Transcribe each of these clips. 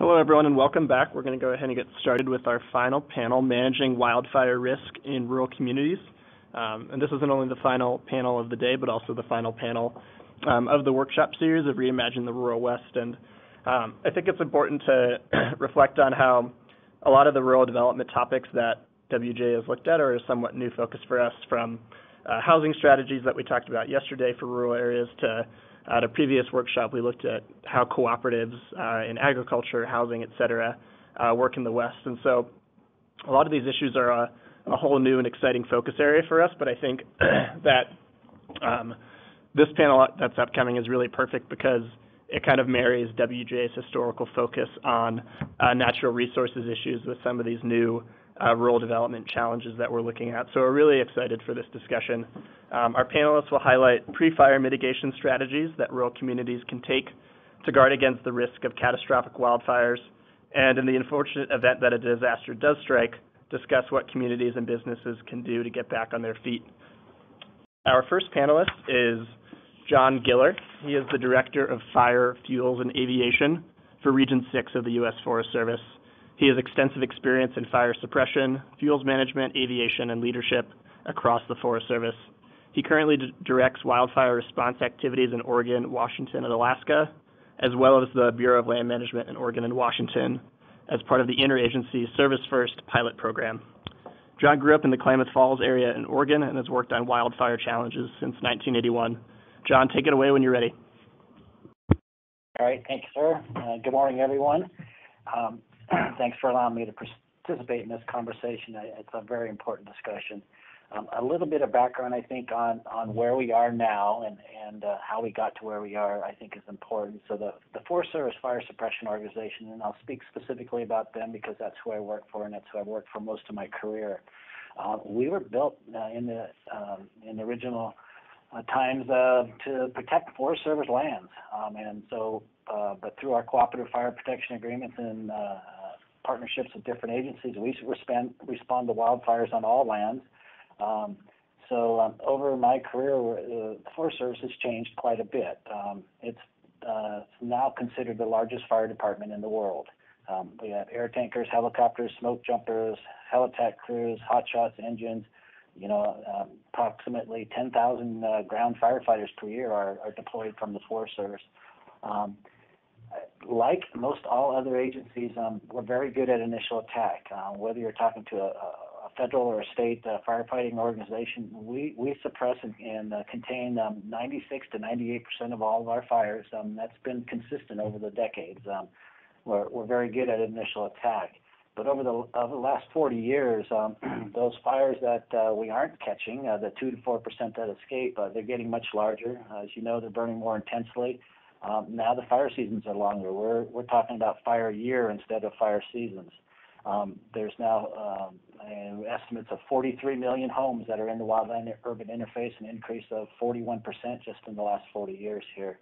Hello, everyone, and welcome back. We're going to go ahead and get started with our final panel, Managing Wildfire Risk in Rural Communities. And this isn't only the final panel of the day, but also the final panel of the workshop series of Reimagining the Rural West. And I think it's important to reflect on how a lot of the rural development topics that WJ has looked at are a somewhat new focus for us, from housing strategies that we talked about yesterday for rural areas to at a previous workshop, we looked at how cooperatives in agriculture, housing, et cetera, work in the West. And so a lot of these issues are a whole new and exciting focus area for us, but I think that this panel that's upcoming is really perfect because it kind of marries WJ's historical focus on natural resources issues with some of these new rural development challenges that we're looking at. So we're really excited for this discussion. Our panelists will highlight pre-fire mitigation strategies that rural communities can take to guard against the risk of catastrophic wildfires, and in the unfortunate event that a disaster does strike, discuss what communities and businesses can do to get back on their feet. Our first panelist is John Giller. He is the Director of Fire, Fuels, and Aviation for Region 6 of the U.S. Forest Service. He has extensive experience in fire suppression, fuels management, aviation, and leadership across the Forest Service. He currently directs wildfire response activities in Oregon, Washington, and Alaska, as well as the Bureau of Land Management in Oregon and Washington, as part of the interagency Service First pilot program. John grew up in the Klamath Falls area in Oregon and has worked on wildfire challenges since 1981. John, take it away when you're ready. All right, thank you, sir. Good morning, everyone. Thanks for allowing me to participate in this conversation. It's a very important discussion. A little bit of background, I think, on where we are now and how we got to where we are, I think, is important. So the Forest Service Fire Suppression Organization, and I'll speak specifically about them because that's who I work for and that's who I've worked for most of my career. We were built in the original times to protect Forest Service lands, and so but through our cooperative fire protection agreements and partnerships with different agencies, we respond to wildfires on all lands. So over my career, the Forest Service has changed quite a bit. It's now considered the largest fire department in the world. We have air tankers, helicopters, smoke jumpers, helitack crews, hot shots, engines. Approximately 10,000 ground firefighters per year are deployed from the Forest Service. Like most all other agencies, we're very good at initial attack. Whether you're talking to a federal or a state firefighting organization, we suppress and contain 96 to 98% of all of our fires. That's been consistent over the decades. We're very good at initial attack. But over the last 40 years, those fires that we aren't catching, the 2 to 4% that escape, they're getting much larger. As you know, they're burning more intensely. Now the fire seasons are longer. We're talking about fire year instead of fire seasons. There's now estimates of 43 million homes that are in the wildland-urban interface, an increase of 41% just in the last 40 years here.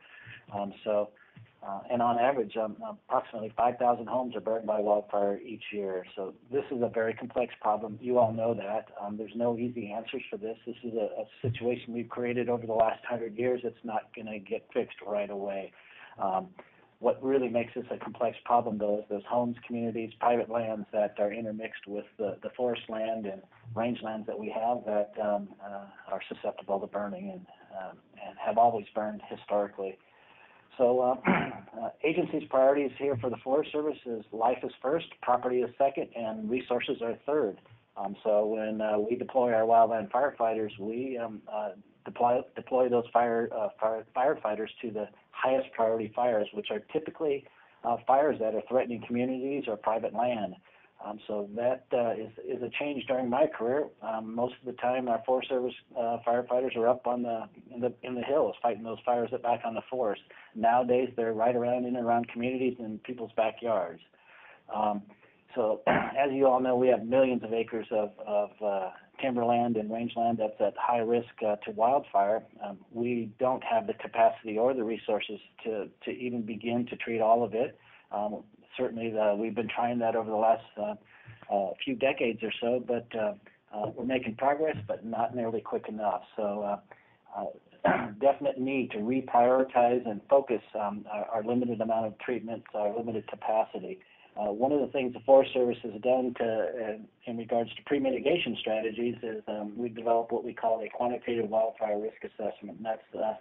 And on average, approximately 5,000 homes are burned by wildfire each year. So this is a very complex problem. You all know that. There's no easy answers for this. This is a situation we've created over the last 100 years. It's not going to get fixed right away. What really makes this a complex problem, though, is those homes, communities, private lands that are intermixed with the forest land and rangelands that we have that are susceptible to burning and have always burned historically. So agency's priorities here for the Forest Service is life is first, property is second, and resources are third. So when we deploy our wildland firefighters, we deploy those firefighters to the highest priority fires, which are typically fires that are threatening communities or private land. So that is a change during my career. Most of the time, our Forest Service firefighters are up on in the hills fighting those fires back on the forest. Nowadays, they're right around in and around communities and people's backyards. So as you all know, we have millions of acres of timberland and rangeland that's at high risk to wildfire. We don't have the capacity or the resources to even begin to treat all of it. Certainly, we've been trying that over the last few decades or so, but we're making progress, but not nearly quick enough. So definite need to reprioritize and focus our limited amount of treatments, our limited capacity. One of the things the Forest Service has done in regards to pre-mitigation strategies is we've developed what we call a quantitative wildfire risk assessment. And that's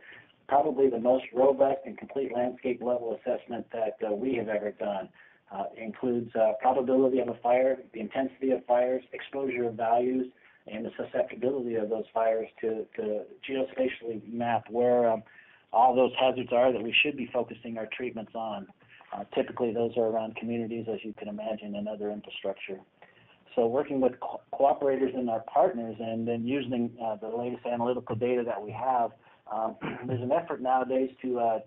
probably the most robust and complete landscape level assessment that we have ever done. Includes probability of a fire, the intensity of fires, exposure values, and the susceptibility of those fires to geospatially map where all those hazards are that we should be focusing our treatments on. Typically, those are around communities, as you can imagine, and other infrastructure. So working with cooperators and our partners and then using the latest analytical data that we have, there's an effort nowadays to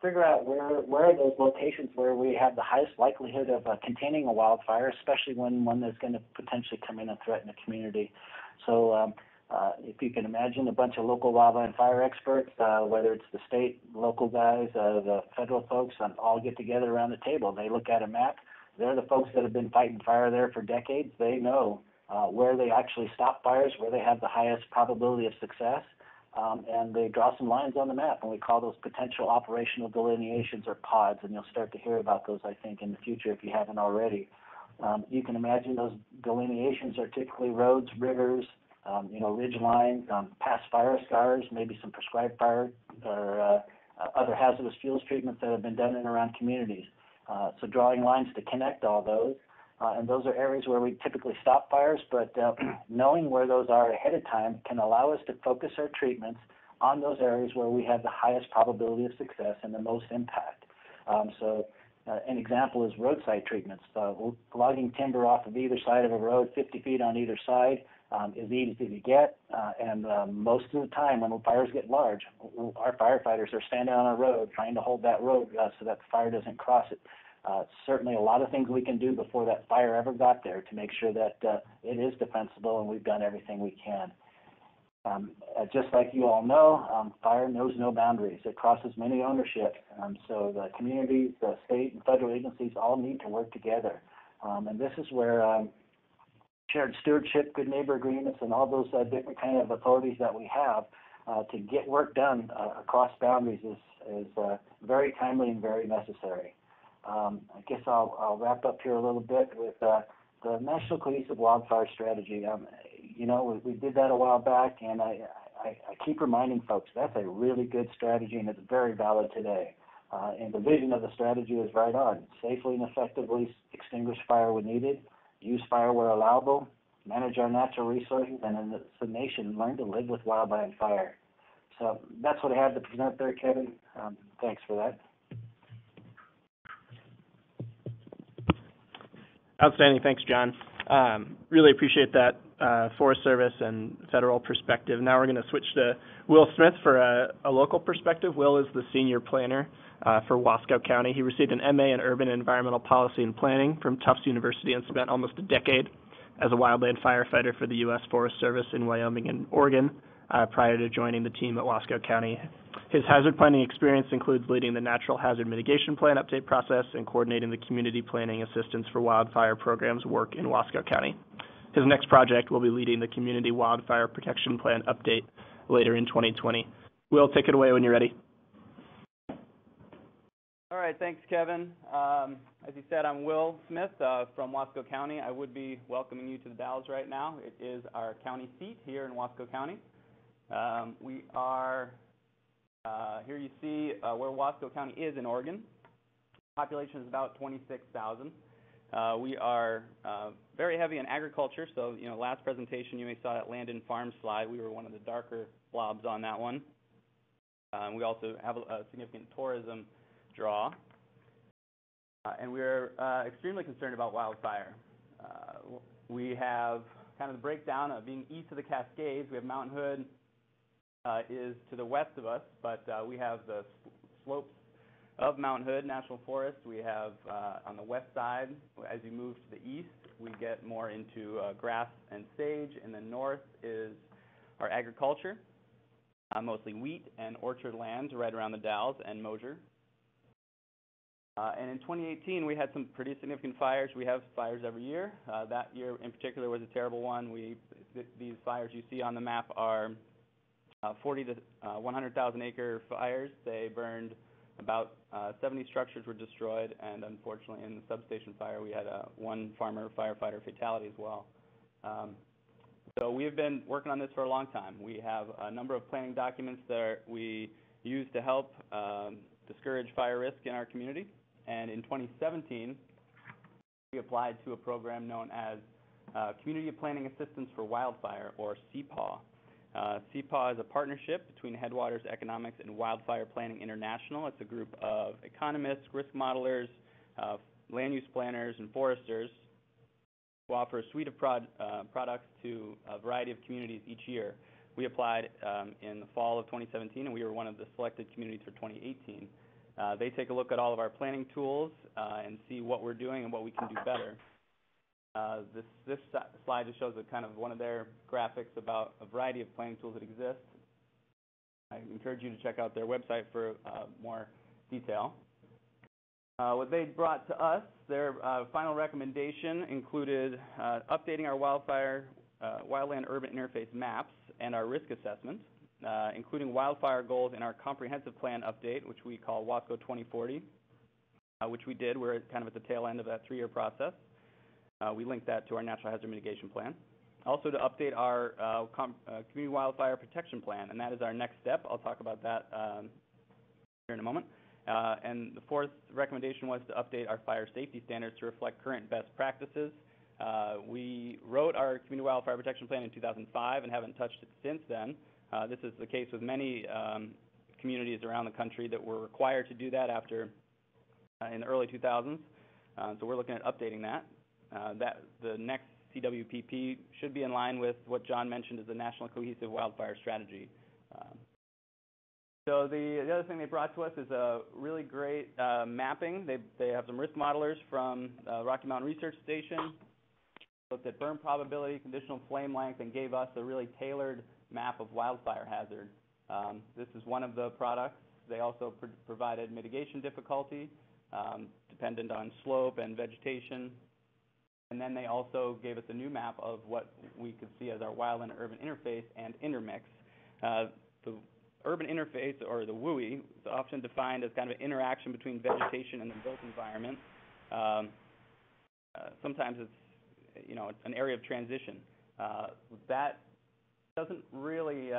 figure out where are those locations where we have the highest likelihood of containing a wildfire, especially when one that's going to potentially come in and threaten a community. So if you can imagine a bunch of local wildland fire experts, whether it's the state, local guys, the federal folks, all get together around the table. They look at a map. They're the folks that have been fighting fire there for decades. They know where they actually stop fires, where they have the highest probability of success, and they draw some lines on the map, and we call those potential operational delineations or pods, and you'll start to hear about those, I think, in the future if you haven't already. You can imagine those delineations are typically roads, rivers, ridge lines, past fire scars, maybe some prescribed fire or other hazardous fuels treatments that have been done in and around communities. So drawing lines to connect all those, and those are areas where we typically stop fires, but knowing where those are ahead of time can allow us to focus our treatments on those areas where we have the highest probability of success and the most impact. An example is roadside treatments. Logging timber off of either side of a road, 50 feet on either side, is easy to get, and most of the time when the fires get large, our firefighters are standing on a road trying to hold that road so that the fire doesn't cross it. Certainly a lot of things we can do before that fire ever got there to make sure that it is defensible, and we've done everything we can. Just like you all know, fire knows no boundaries. It crosses many ownerships. So the communities, the state and federal agencies all need to work together. And this is where shared stewardship, good neighbor agreements, and all those different kind of authorities that we have to get work done across boundaries is very timely and very necessary. I guess I'll wrap up here a little bit with the National Cohesive Wildfire Strategy. We did that a while back, and I keep reminding folks that's a really good strategy, and it's very valid today. And the vision of the strategy is right on. Safely and effectively extinguish fire when needed, use fire where allowable, manage our natural resources, and as a nation, learn to live with wildland fire. So that's what I have to present there, Kevin. Thanks for that. Outstanding. Thanks, John. Really appreciate that Forest Service and federal perspective. Now we're going to switch to Will Smith for a local perspective. Will is the senior planner for Wasco County. He received an MA in Urban and Environmental Policy and Planning from Tufts University and spent almost a decade as a wildland firefighter for the U.S. Forest Service in Wyoming and Oregon prior to joining the team at Wasco County. His hazard planning experience includes leading the Natural Hazard Mitigation Plan update process and coordinating the Community Planning Assistance for Wildfire Programs work in Wasco County. His next project will be leading the Community Wildfire Protection Plan update later in 2020. Will, take it away when you're ready. All right, thanks, Kevin. As you said, I'm Will Smith from Wasco County. I would be welcoming you to the Dalles right now. It is our county seat here in Wasco County. We are here you see where Wasco County is in Oregon. Population is about 26,000. We are very heavy in agriculture, so last presentation you may saw that land and farm slide. We were one of the darker blobs on that one. We also have a significant tourism draw, and we're extremely concerned about wildfire. We have kind of the breakdown of being east of the Cascades. We have Mount Hood is to the west of us, but we have the slopes of Mount Hood National Forest. We have on the west side, as you move to the east, we get more into grass and sage. In the north is our agriculture, mostly wheat and orchard lands right around the Dalles and Mosier. And in 2018, we had some pretty significant fires. We have fires every year. That year in particular was a terrible one. These fires you see on the map are 40 to 100,000 acre fires. They burned about 70 structures were destroyed, and unfortunately in the substation fire we had one farmer firefighter fatality as well. So we have been working on this for a long time. We have a number of planning documents that we use to help discourage fire risk in our community, and in 2017 we applied to a program known as Community Planning Assistance for Wildfire, or CPAW. CPAW is a partnership between Headwaters Economics and Wildfire Planning International. It's a group of economists, risk modelers, land use planners, and foresters who offer a suite of products to a variety of communities each year. We applied in the fall of 2017, and we were one of the selected communities for 2018. They take a look at all of our planning tools and see what we're doing and what we can do better. This slide just shows kind of one of their graphics about a variety of planning tools that exist. I encourage you to check out their website for more detail. What they brought to us, their final recommendation included updating our wildland urban interface maps and our risk assessment, including wildfire goals in our comprehensive plan update, which we call Wasco 2040, which we did. We're kind of at the tail end of that 3-year process. We linked that to our natural hazard mitigation plan. Also to update our community wildfire protection plan, and that is our next step. I'll talk about that here in a moment. And the 4th recommendation was to update our fire safety standards to reflect current best practices. We wrote our community wildfire protection plan in 2005 and haven't touched it since then. This is the case with many communities around the country that were required to do that in the early 2000s. So we're looking at updating that. The next CWPP should be in line with what John mentioned as the National Cohesive Wildfire Strategy. So the other thing they brought to us is a really great mapping. They have some risk modelers from Rocky Mountain Research Station, looked at burn probability, conditional flame length, and gave us a really tailored map of wildfire hazard. This is one of the products. They also provided mitigation difficulty, dependent on slope and vegetation. And then they also gave us a new map of what we could see as our wildland urban interface and intermix. The urban interface, or the WUI, is often defined as kind of an interaction between vegetation and the built environment. Sometimes it's an area of transition. That doesn't really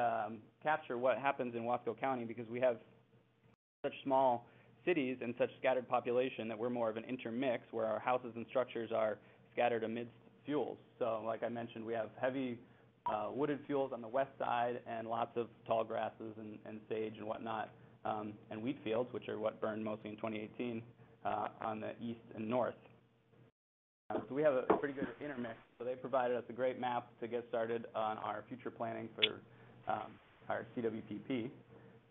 capture what happens in Wasco County, because we have such small cities and such scattered population that we're more of an intermix, where our houses and structures are scattered amidst fuels. So like I mentioned, we have heavy wooded fuels on the west side and lots of tall grasses and sage and whatnot, and wheat fields, which are what burned mostly in 2018 on the east and north. So we have a pretty good intermix. So they provided us a great map to get started on our future planning for our CWPP.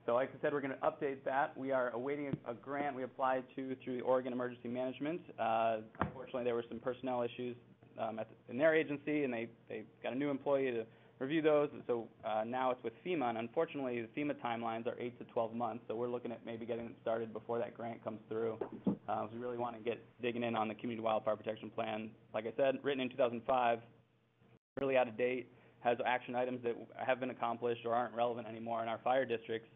So like I said, we're going to update that. We are awaiting a grant we applied to through the Oregon Emergency Management. Unfortunately, there were some personnel issues in their agency, and they got a new employee to review those. And so now it's with FEMA, and unfortunately, the FEMA timelines are 8 to 12 months. So we're looking at maybe getting it started before that grant comes through. We really want to get digging in on the Community Wildfire Protection Plan. Like I said, written in 2005, really out of date, has action items that have been accomplished or aren't relevant anymore in our fire districts.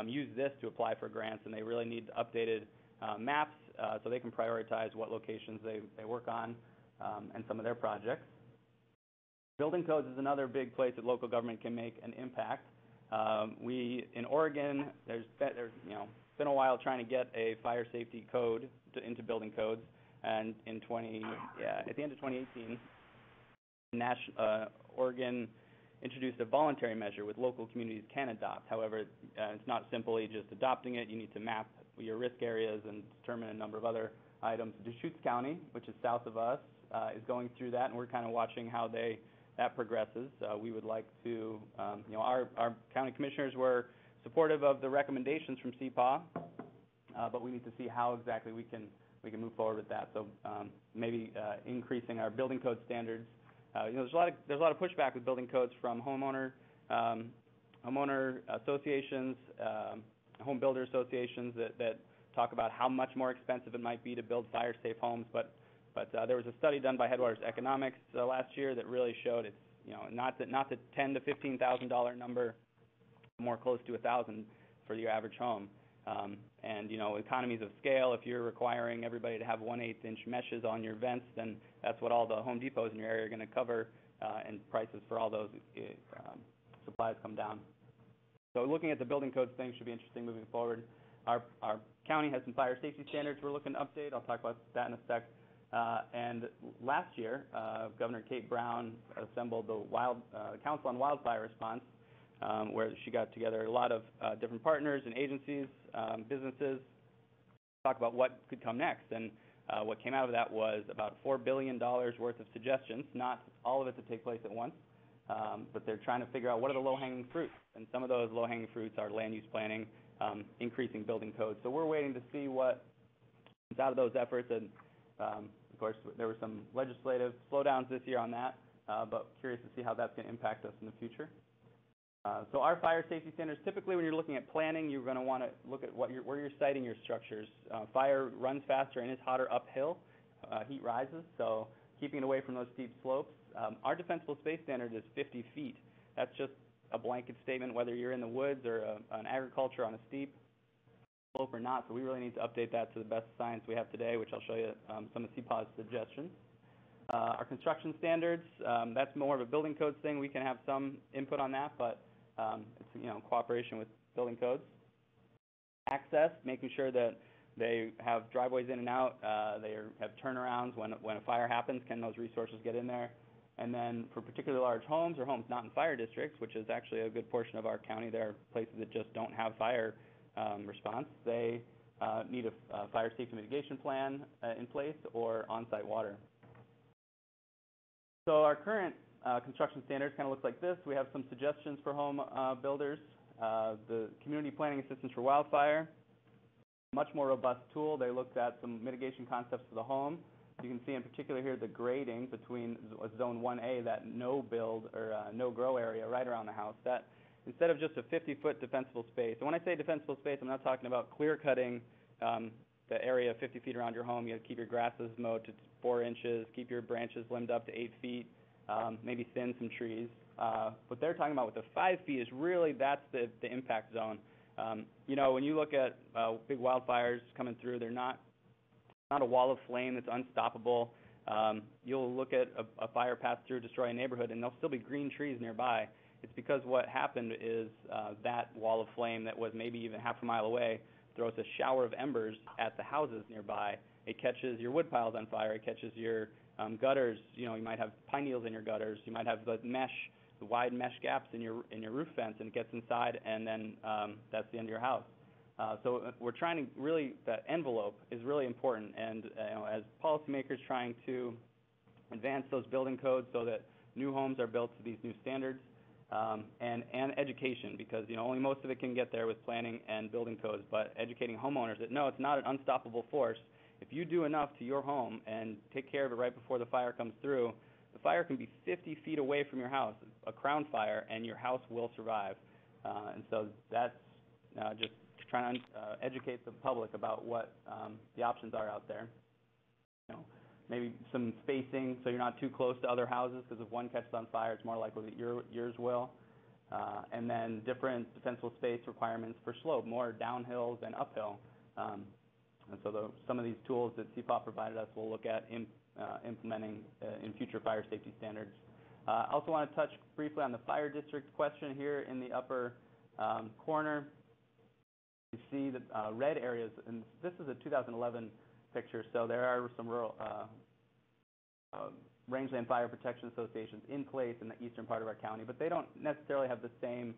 Use this to apply for grants, and they really need updated maps so they can prioritize what locations they work on and some of their projects. Building codes is another big place that local government can make an impact. In Oregon, there's been a while trying to get a fire safety code into building codes, and at the end of 2018, Oregon introduced a voluntary measure with local communities can adopt. However, it's not simply just adopting it. You need to map your risk areas and determine a number of other items. Deschutes County, which is south of us, is going through that, and we're kind of watching how that progresses. We would like to, our county commissioners were supportive of the recommendations from CPAW, but we need to see how exactly we can move forward with that. So maybe increasing our building code standards. There's a lot of pushback with building codes from homeowner associations, home builder associations that talk about how much more expensive it might be to build fire-safe homes. But there was a study done by Headwaters Economics last year that really showed it's not the $10,000 to $15,000 number more close to 1,000 for your average home. And, you know, economies of scale, if you're requiring everybody to have 1/8 inch meshes on your vents, then that's what all the Home Depots in your area are going to cover, and prices for all those supplies come down. So looking at the building codes thing should be interesting moving forward. Our county has some fire safety standards we're looking to update. I'll talk about that in a sec. And last year, Governor Kate Brown assembled the Council on Wildfire Response, where she got together a lot of different partners and agencies, businesses, to talk about what could come next. And what came out of that was about $4 billion worth of suggestions, not all of it to take place at once, but they're trying to figure out what are the low-hanging fruits. And some of those low-hanging fruits are land use planning, increasing building codes. So we're waiting to see what comes out of those efforts. And of course, there were some legislative slowdowns this year on that, but curious to see how that's going to impact us in the future. So our fire safety standards, typically when you're looking at planning, you're going to want to look at where you're siting your structures. Fire runs faster and is hotter uphill. Heat rises, so keeping it away from those steep slopes. Our defensible space standard is 50 feet. That's just a blanket statement whether you're in the woods or an agriculture on a steep slope or not. So we really need to update that to the best science we have today, which I'll show you some of CPAW's suggestions. Our construction standards, that's more of a building codes thing. We can have some input on that, but it's, you know, cooperation with building codes. Access, making sure that they have driveways in and out, they have turnarounds when a fire happens, can those resources get in there? And then for particularly large homes or homes not in fire districts, which is actually a good portion of our county, there are places that just don't have fire response, they need a fire safety mitigation plan in place or on-site water. So our current construction standards kind of look like this. We have some suggestions for home builders. The Community Planning Assistance for Wildfire, much more robust tool. They looked at some mitigation concepts for the home. You can see in particular here the grading between Zone 1A, that no-build or no-grow area right around the house. That instead of just a 50-foot defensible space, and when I say defensible space, I'm not talking about clear-cutting the area 50 feet around your home. You have to keep your grasses mowed to 4 inches, keep your branches limbed up to 8 feet, maybe thin some trees. What they're talking about with the 5 feet is really that's the impact zone. You know, when you look at big wildfires coming through, they're not a wall of flame that's unstoppable. You'll look at a fire pass through, destroy a neighborhood, and there'll still be green trees nearby. It's because what happened is that wall of flame that was maybe even half a mile away throws a shower of embers at the houses nearby. It catches your wood piles on fire. It catches your gutters. You know, you might have pine needles in your gutters. You might have the wide mesh gaps in your roof fence, and it gets inside, and then that's the end of your house. So we're trying to really, that envelope is really important, and you know, as policymakers trying to advance those building codes so that new homes are built to these new standards, and education, because you know only most of it can get there with planning and building codes, but educating homeowners that no, it's not an unstoppable force. If you do enough to your home and take care of it right before the fire comes through, the fire can be 50 feet away from your house, a crown fire, and your house will survive. And so that's just trying to educate the public about what the options are out there. You know, maybe some spacing so you're not too close to other houses, because if one catches on fire, it's more likely that yours will. And then different defensible space requirements for slope, more downhill than uphill. And so some of these tools that CPAW provided us will look at implementing in future fire safety standards. I also want to touch briefly on the fire district question here in the upper corner. You see the red areas, and this is a 2011 picture, so there are some rural rangeland fire protection associations in place in the eastern part of our county, but they don't necessarily have the same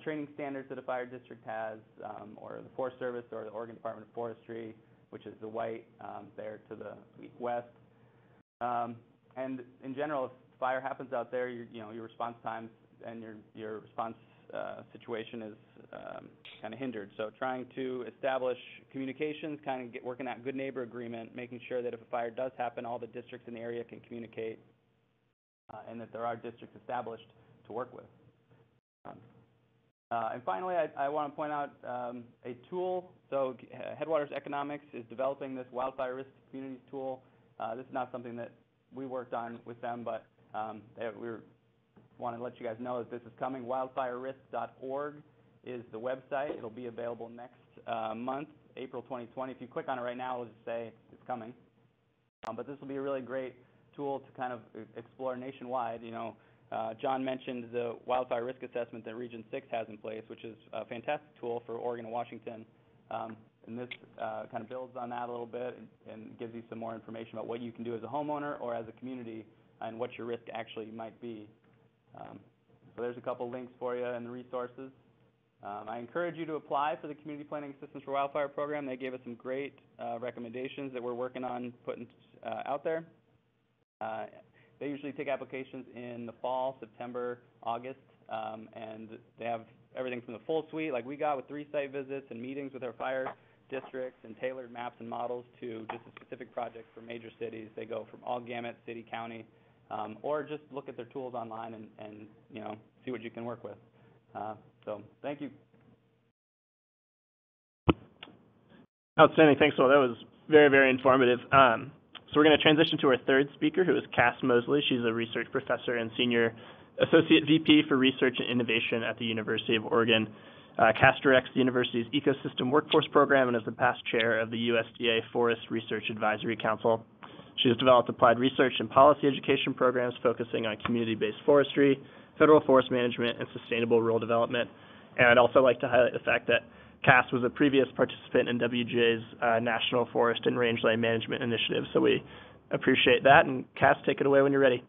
training standards that a fire district has, or the Forest Service or the Oregon Department of Forestry, which is the white there to the west. And in general, if fire happens out there, your response times and your response situation is kind of hindered. So trying to establish communications, kind of working that good neighbor agreement, making sure that if a fire does happen, all the districts in the area can communicate, and that there are districts established to work with. And finally, I want to point out a tool. So Headwaters Economics is developing this wildfire risk communities tool. This is not something that we worked on with them, but we want to let you guys know that this is coming. Wildfirerisk.org is the website. It'll be available next month, April 2020. If you click on it right now, it'll just say it's coming. But this will be a really great tool to kind of explore nationwide. John mentioned the wildfire risk assessment that Region 6 has in place, which is a fantastic tool for Oregon and Washington. And this kind of builds on that a little bit and gives you some more information about what you can do as a homeowner or as a community and what your risk actually might be. So there's a couple links for you and the resources. I encourage you to apply for the Community Planning Assistance for Wildfire program. They gave us some great recommendations that we're working on putting out there. They usually take applications in the fall, September, August, and they have everything from the full suite, like we got with 3 site visits and meetings with our fire districts and tailored maps and models, to just a specific project for major cities. They go from all gamut, city, county, or just look at their tools online and see what you can work with. So thank you. Outstanding. Thanks, Will. That was very, very informative. So we're going to transition to our third speaker, who is Cass Moseley. She's a research professor and senior associate VP for research and innovation at the University of Oregon. Cass directs the university's Ecosystem Workforce Program and is the past chair of the USDA Forest Research Advisory Council. She has developed applied research and policy education programs focusing on community-based forestry, federal forest management, and sustainable rural development. And I'd also like to highlight the fact that Cass was a previous participant in WGA's National Forest and Rangeland Management Initiative, so we appreciate that. And Cass, take it away when you're ready.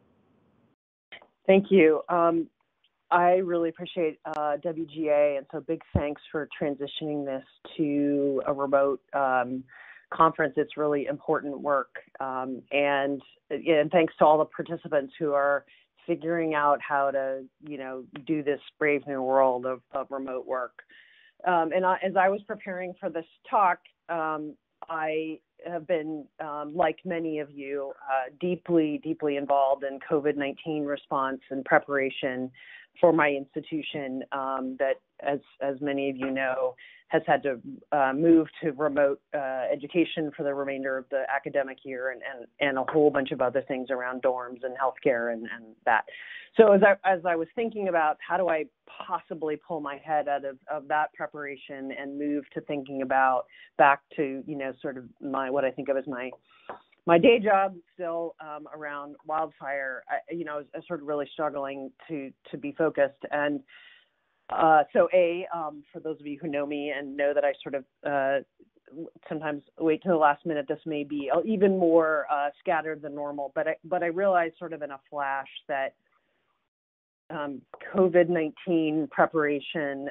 Thank you. I really appreciate WGA, and so big thanks for transitioning this to a remote conference. It's really important work, and thanks to all the participants who are figuring out how to, do this brave new world of remote work. As I was preparing for this talk, I have been, like many of you, deeply, deeply involved in COVID-19 response and preparation for my institution that, as many of you know, has had to move to remote education for the remainder of the academic year and a whole bunch of other things around dorms and healthcare and that. So as I was thinking about how do I possibly pull my head out of that preparation and move to thinking about back to, sort of what I think of as my day job still around wildfire, I was sort of really struggling to be focused. And so for those of you who know me and know that I sort of sometimes wait till the last minute, this may be even more scattered than normal, but I realized sort of in a flash that COVID-19 preparation,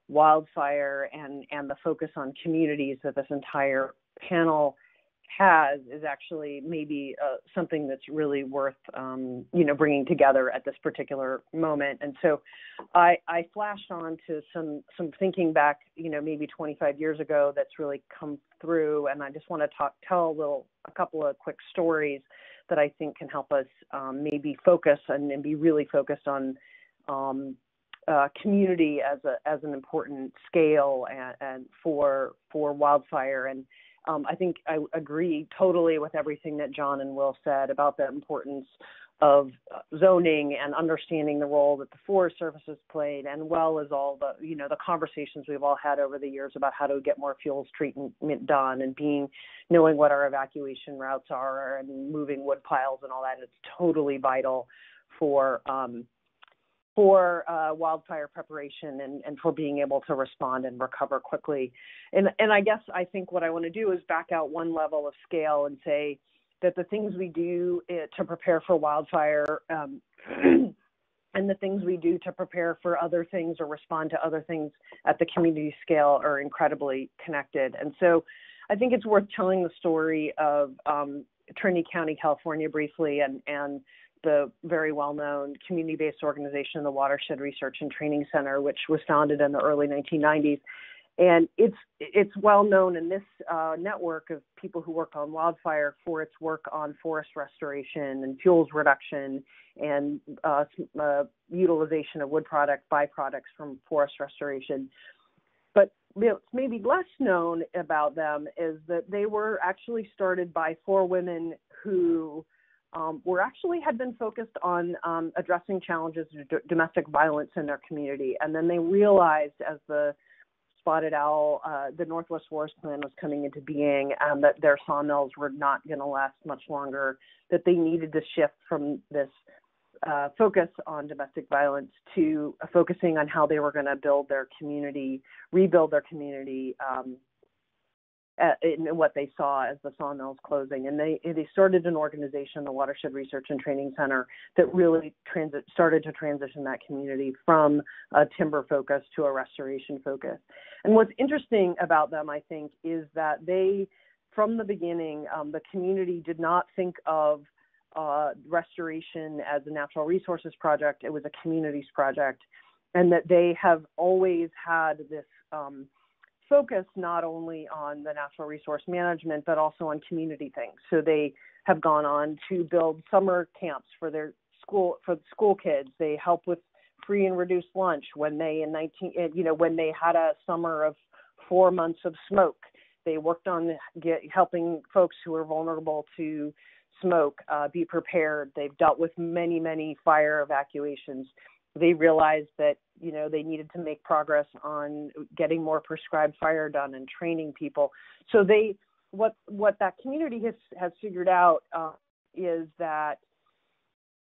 wildfire, and the focus on communities that this entire panel has is actually maybe something that's really worth, bringing together at this particular moment. And so I flashed on to some thinking back, maybe 25 years ago that's really come through. And I just want to tell a couple of quick stories that I think can help us maybe focus and be really focused on community as an important scale and for wildfire. And I think I agree totally with everything that John and Will said about the importance of zoning and understanding the role that the Forest Service has played, and well as all the, the conversations we've all had over the years about how to get more fuels treatment done and knowing what our evacuation routes are and moving wood piles and all that. It's totally vital for wildfire preparation and for being able to respond and recover quickly. And I guess I think what I want to do is back out one level of scale and say that the things we do to prepare for wildfire and the things we do to prepare for other things or respond to other things at the community scale are incredibly connected. And so I think it's worth telling the story of Trinity County, California briefly, and the very well-known community-based organization, the Watershed Research and Training Center, which was founded in the early 1990s. And it's well-known in this network of people who work on wildfire for its work on forest restoration and fuels reduction and utilization of wood byproducts from forest restoration. But what's maybe less known about them is that they were actually started by 4 women who were actually had been focused on addressing challenges of domestic violence in their community. And then they realized as the spotted owl, the Northwest Forest Plan was coming into being, and that their sawmills were not going to last much longer, that they needed to shift from this focus on domestic violence to focusing on how they were going to build their community, rebuild their community in what they saw as the sawmills closing. And they started an organization, the Watershed Research and Training Center, that really started to transition that community from a timber focus to a restoration focus. And what's interesting about them, I think, is that they, from the beginning, the community did not think of restoration as a natural resources project. It was a communities project, and that they have always had this focus not only on the natural resource management, but also on community things. So they have gone on to build summer camps for their school, for the school kids. They help with free and reduced lunch when they when they had a summer of 4 months of smoke. They worked on helping folks who are vulnerable to smoke be prepared. They've dealt with many, many fire evacuations. They realized that, they needed to make progress on getting more prescribed fire done and training people. So what that community has figured out is that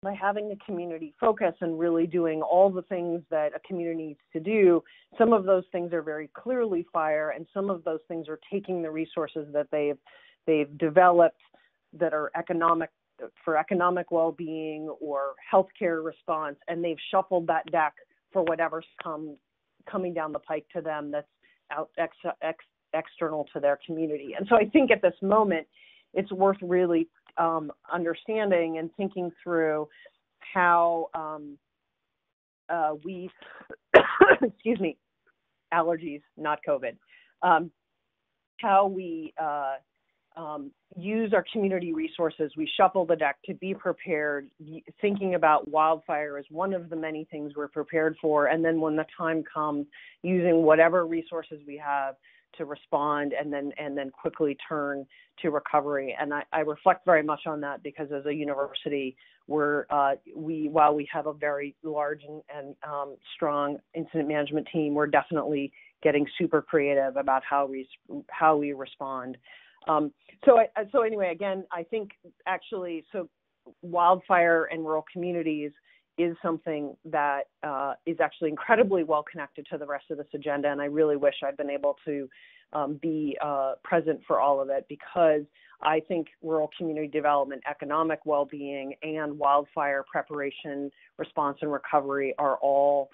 by having the community focus and really doing all the things that a community needs to do, some of those things are very clearly fire, and some of those things are taking the resources that they've developed that are for economic well-being or healthcare response, and they've shuffled that deck for whatever's coming down the pike to them that's out external to their community. And so I think at this moment, it's worth really understanding and thinking through how we, excuse me, allergies, not COVID, how we use our community resources. We shuffle the deck to be prepared, thinking about wildfire as one of the many things we're prepared for. And then when the time comes, using whatever resources we have to respond and then quickly turn to recovery. And I reflect very much on that because as a university, while we have a very large and strong incident management team, we're definitely getting super creative about how we respond. So anyway, again, I think actually, wildfire and rural communities is something that is actually incredibly well connected to the rest of this agenda, and I really wish I'd been able to be present for all of it, because I think rural community development, economic well-being, and wildfire preparation, response, and recovery are all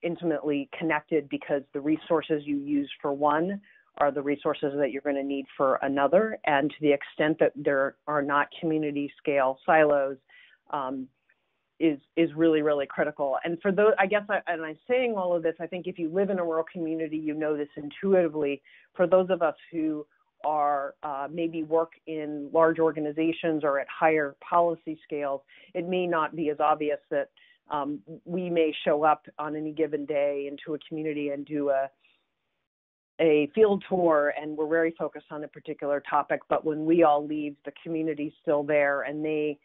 intimately connected, because the resources you use for one are the resources that you're going to need for another. And to the extent that there are not community scale silos, is really, really critical. And for those, I guess, and I'm saying all of this, I think if you live in a rural community, you know this intuitively. For those of us who are maybe work in large organizations or at higher policy scales, it may not be as obvious that we may show up on any given day into a community and do a field tour, and we're very focused on a particular topic, but when we all leave, the community's still there, and they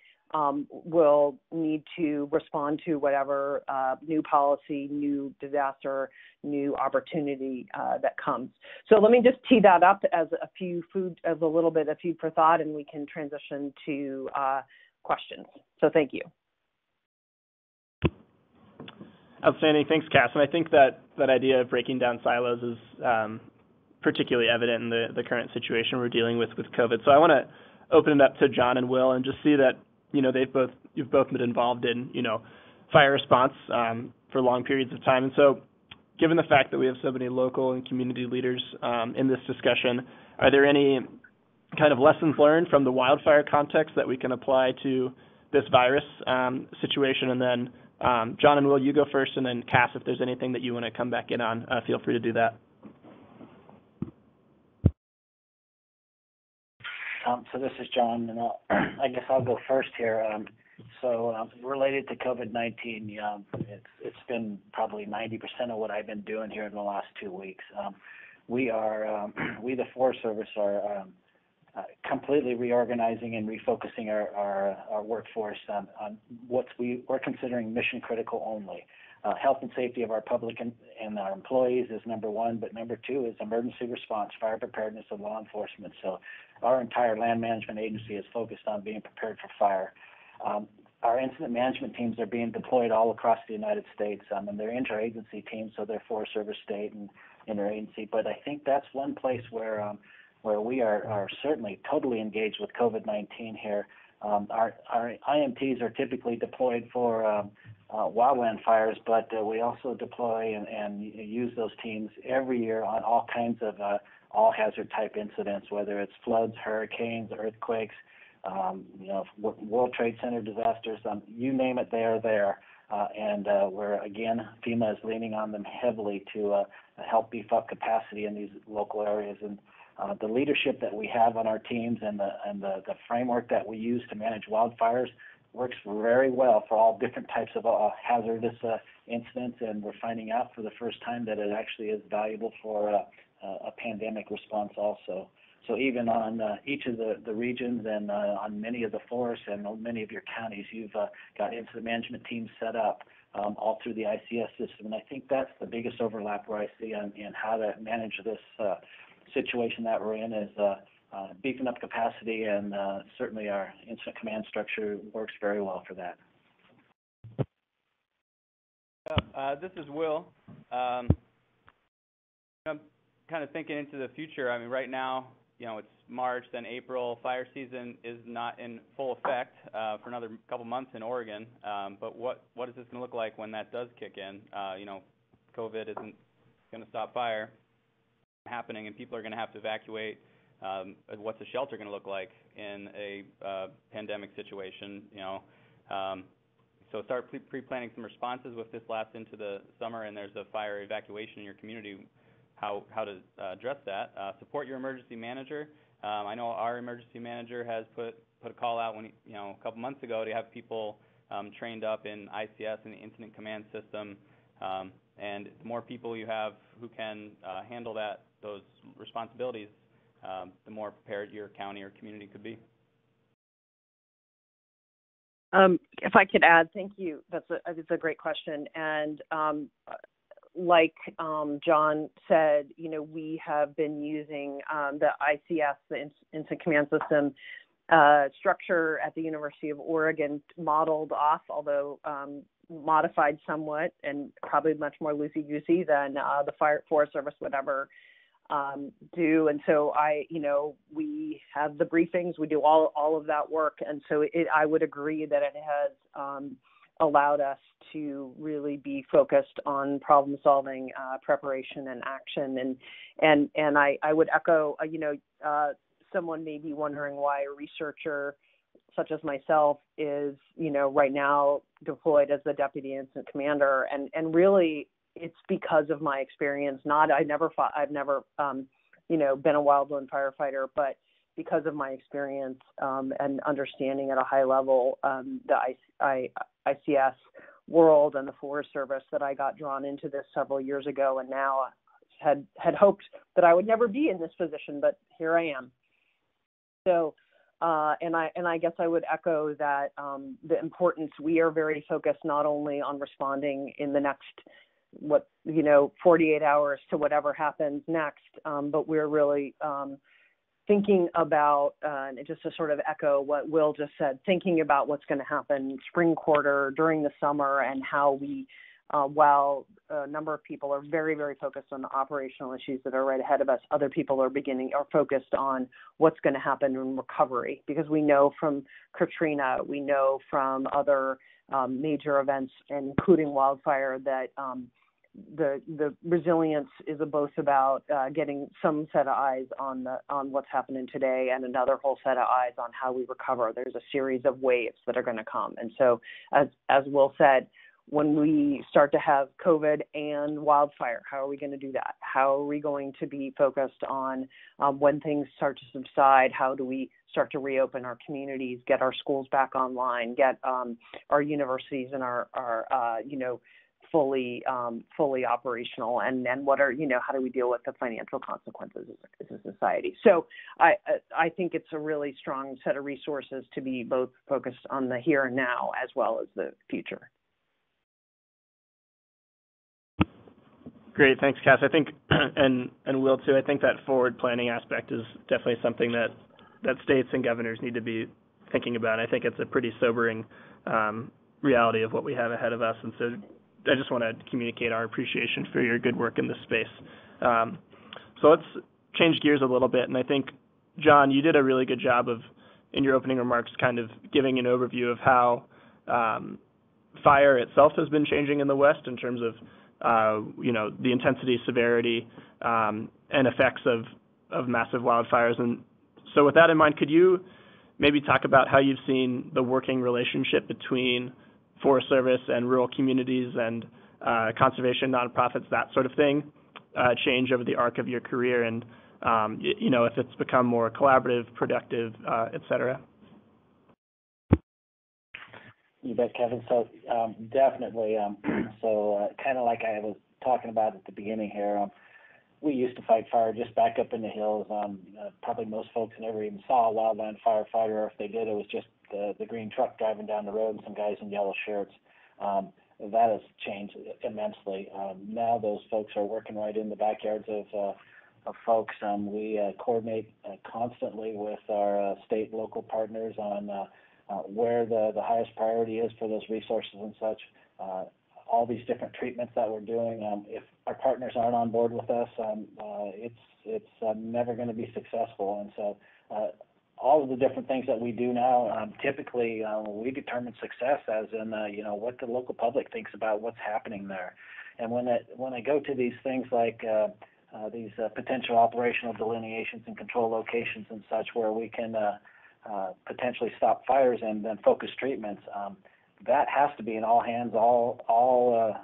will need to respond to whatever new policy, new disaster, new opportunity that comes. So let me just tee that up as a little bit of food for thought, and we can transition to questions. So thank you. Outstanding. Thanks, Cass. And I think that idea of breaking down silos is particularly evident in the current situation we're dealing with COVID. So I want to open it up to John and Will and just see that, you've both been involved in, fire response for long periods of time. And so given the fact that we have so many local and community leaders in this discussion, are there any kind of lessons learned from the wildfire context that we can apply to this virus situation? And then John and Will, you go first, and then Cass, if there's anything that you want to come back in on, feel free to do that. So this is John, and I guess I'll go first here. Related to COVID-19, it's been probably 90% of what I've been doing here in the last 2 weeks. We the Forest Service are completely reorganizing and refocusing our workforce on what we're considering mission critical only. Health and safety of our public and our employees is number one, but number two is emergency response, fire preparedness, and law enforcement. So our entire land management agency is focused on being prepared for fire. Our incident management teams are being deployed all across the United States, and they're interagency teams, so they're Forest Service, state, and interagency. But I think that's one place where we are certainly totally engaged with COVID-19 here. Our IMTs are typically deployed for wildland fires, but we also deploy and use those teams every year on all kinds of all hazard type incidents, whether it's floods, hurricanes, earthquakes, World Trade Center disasters, you name it, they are there. And we're, again, FEMA is leaning on them heavily to help beef up capacity in these local areas. And the leadership that we have on our teams and the framework that we use to manage wildfires works very well for all different types of hazardous incidents, and we're finding out for the first time that it actually is valuable for a pandemic response also. So even on each of the regions and on many of the forests and many of your counties, you've got incident management teams set up all through the ICS system. And I think that's the biggest overlap where I see in how to manage this situation that we're in is beefing up capacity, and certainly our incident command structure works very well for that. This is Will. I'm kind of thinking into the future. I mean, right now, it's March, then April. Fire season is not in full effect for another couple months in Oregon. But what is this going to look like when that does kick in? COVID isn't going to stop fire happening, and people are going to have to evacuate. What's a shelter going to look like in a pandemic situation? So start pre-planning some responses with this last into the summer, and there's a fire evacuation in your community. How to address that? Support your emergency manager. I know our emergency manager has put a call out a couple months ago to have people trained up in ICS and the incident command system. And the more people you have who can handle those responsibilities, the more prepared your county or community could be. If I could add, thank you. That's a great question. And like John said, we have been using the ICS, the Incident Command System structure at the University of Oregon, modeled off, although modified somewhat and probably much more loosey-goosey than the Forest Service would ever do. And so we have the briefings, we do all of that work. And so I would agree that it has allowed us to really be focused on problem solving, preparation, and action. And I would echo, someone may be wondering why a researcher such as myself is, right now deployed as the deputy incident commander. And really it's because of my experience. I've never been a wildland firefighter, but because of my experience and understanding at a high level the ICS world and the Forest Service, that I got drawn into this several years ago, and now had hoped that I would never be in this position, but here I am. So, and I guess I would echo that the importance. We are very focused not only on responding in the next 48 hours to whatever happens next, but we're really thinking about, and just to sort of echo what Will just said, thinking about what's going to happen spring quarter, during the summer, and how we, while a number of people are very, very focused on the operational issues that are right ahead of us, other people are focused on what's going to happen in recovery, because we know from Katrina, we know from other major events, including wildfire, that the resilience is both about getting some set of eyes on what's happening today, and another whole set of eyes on how we recover. There's a series of waves that are going to come. And so, as Will said, when we start to have COVID and wildfire, how are we going to do that? How are we going to be focused on when things start to subside? How do we start to reopen our communities, get our schools back online, get our universities and our fully operational, and what are, how do we deal with the financial consequences as a society. So I think it's a really strong set of resources to be both focused on the here and now as well as the future. Great, thanks, Cass. I think, and Will too, I think that forward planning aspect is definitely something that states and governors need to be thinking about. I think it's a pretty sobering reality of what we have ahead of us, and so I just want to communicate our appreciation for your good work in this space. So let's change gears a little bit, and I think, John, you did a really good job of, in your opening remarks, kind of giving an overview of how fire itself has been changing in the West in terms of the intensity, severity, and effects of massive wildfires. And so with that in mind, could you maybe talk about how you've seen the working relationship between Forest Service and rural communities and conservation nonprofits, that sort of thing, change over the arc of your career, and if it's become more collaborative, productive, et cetera? You bet, Kevin. So definitely. Kind of like I was talking about at the beginning here, we used to fight fire just back up in the hills. Probably most folks never even saw a wildland firefighter, or if they did, it was just the green truck driving down the road and some guys in yellow shirts. That has changed immensely. Now those folks are working right in the backyards of folks. We coordinate constantly with our state and local partners on where the highest priority is for those resources and such. All these different treatments that we're doing, if our partners aren't on board with us, it's never going to be successful. And so all of the different things that we do now, typically we determine success as in what the local public thinks about what's happening there. And when I go to these things like these potential operational delineations and control locations and such, where we can potentially stop fires and then focus treatments, that has to be an all hands, all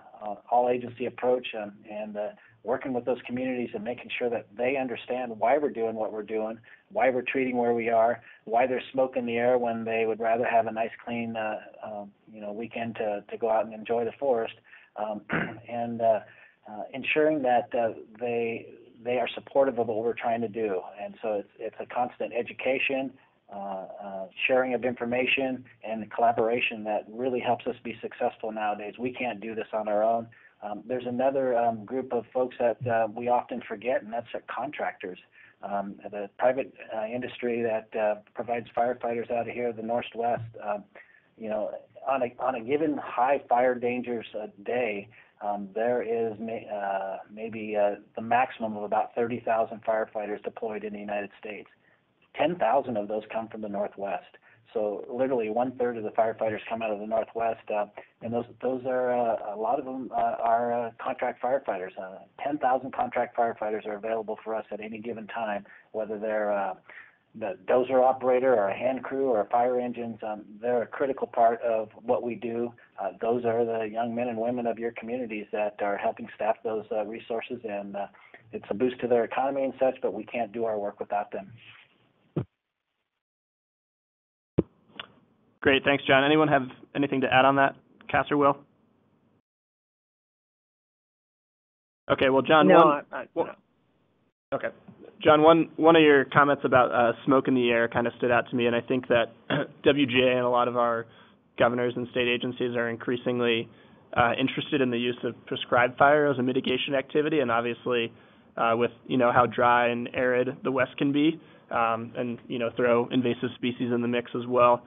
agency approach, and working with those communities and making sure that they understand why we're doing what we're doing, why we're treating where we are, why there's smoke in the air when they would rather have a nice clean weekend to go out and enjoy the forest, and ensuring that they are supportive of what we're trying to do. And so it's a constant education, sharing of information, and collaboration that really helps us be successful nowadays. We can't do this on our own. There's another group of folks that we often forget, and that's our contractors. The private industry that provides firefighters out of here, the Northwest, on a given high fire dangers day, there is maybe the maximum of about 30,000 firefighters deployed in the United States. 10,000 of those come from the Northwest. So literally 1/3 of the firefighters come out of the Northwest, and those are a lot of them are contract firefighters. 10,000 contract firefighters are available for us at any given time, whether they're the dozer operator or a hand crew or fire engines. They're a critical part of what we do. Those are the young men and women of your communities that are helping staff those resources, and it's a boost to their economy and such, but we can't do our work without them. Great, thanks, John. Anyone have anything to add on that, Cass or Will? Okay, well, John. Okay, John. One of your comments about smoke in the air kind of stood out to me, and I think that WGA and a lot of our governors and state agencies are increasingly interested in the use of prescribed fire as a mitigation activity, and obviously with how dry and arid the West can be, and throw invasive species in the mix as well.